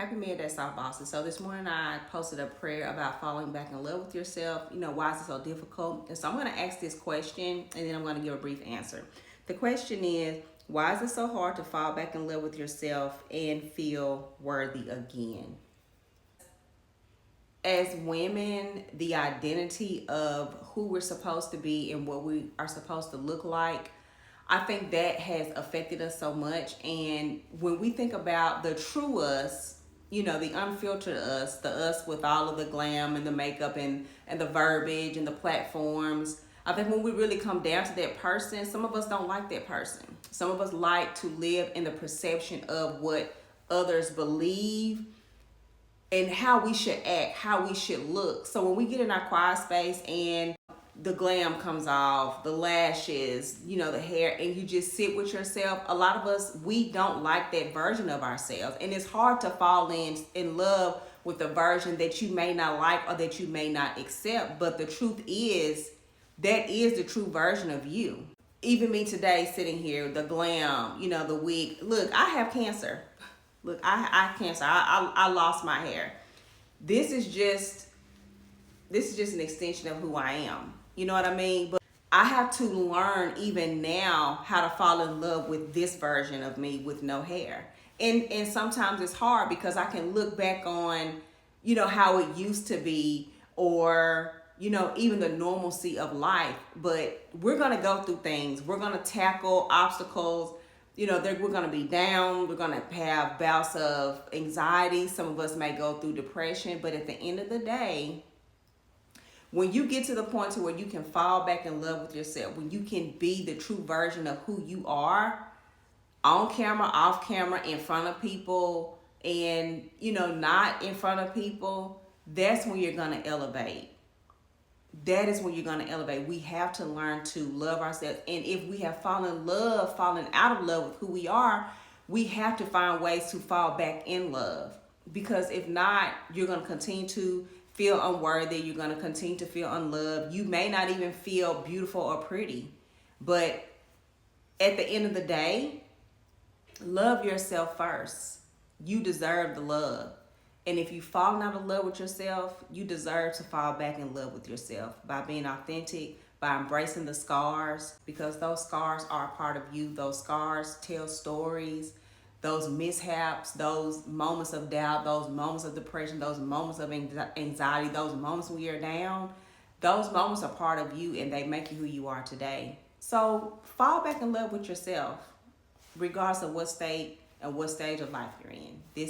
Happy Midday, South Boston. So this morning I posted a prayer about falling back in love with yourself. Why is it so difficult? And so I'm going to ask this question and then I'm going to give a brief answer. The question is, why is it so hard to fall back in love with yourself and feel worthy again? As women, the identity of who we're supposed to be and what we are supposed to look like, I think that has affected us so much. And when we think about the true us, the unfiltered us, the us with all of the glam and the makeup and the verbiage and the platforms, I think when we really come down to that person, some of us don't like that person. Some of us like to live in the perception of what others believe and how we should act, how we should look. So when we get in our quiet space and the glam comes off, the lashes, the hair, and you just sit with yourself, a lot of us, we don't like that version of ourselves. And it's hard to fall in love with a version that you may not like or that you may not accept. But the truth is, that is the true version of you. Even me today sitting here, the glam, the wig. Look, I have cancer. Look, I have cancer. I lost my hair. This is just an extension of who I am. You know what I mean? But I have to learn even now how to fall in love with this version of me with no hair. And sometimes it's hard because I can look back on, how it used to be, or even the normalcy of life. But we're going to go through things. We're going to tackle obstacles. We're going to be down. We're going to have bouts of anxiety. Some of us may go through depression. But at the end of the day, when you get to the point to where you can fall back in love with yourself, when you can be the true version of who you are, on camera, off camera, in front of people, and, not in front of people, that's when you're going to elevate. That is when you're going to elevate. We have to learn to love ourselves. And if we have fallen out of love with who we are, we have to find ways to fall back in love. Because if not, you're going to continue to feel unworthy. You're going to continue to feel unloved. You may not even feel beautiful or pretty. But at the end of the day, love yourself first. You deserve the love. And if you've fallen out of love with yourself, you deserve to fall back in love with yourself by being authentic, by embracing the scars, because those scars are a part of you. Those scars tell stories. Those mishaps, those moments of doubt, those moments of depression, those moments of anxiety, those moments when you're down, those moments are part of you and they make you who you are today. So fall back in love with yourself, regardless of what state and what stage of life you're in.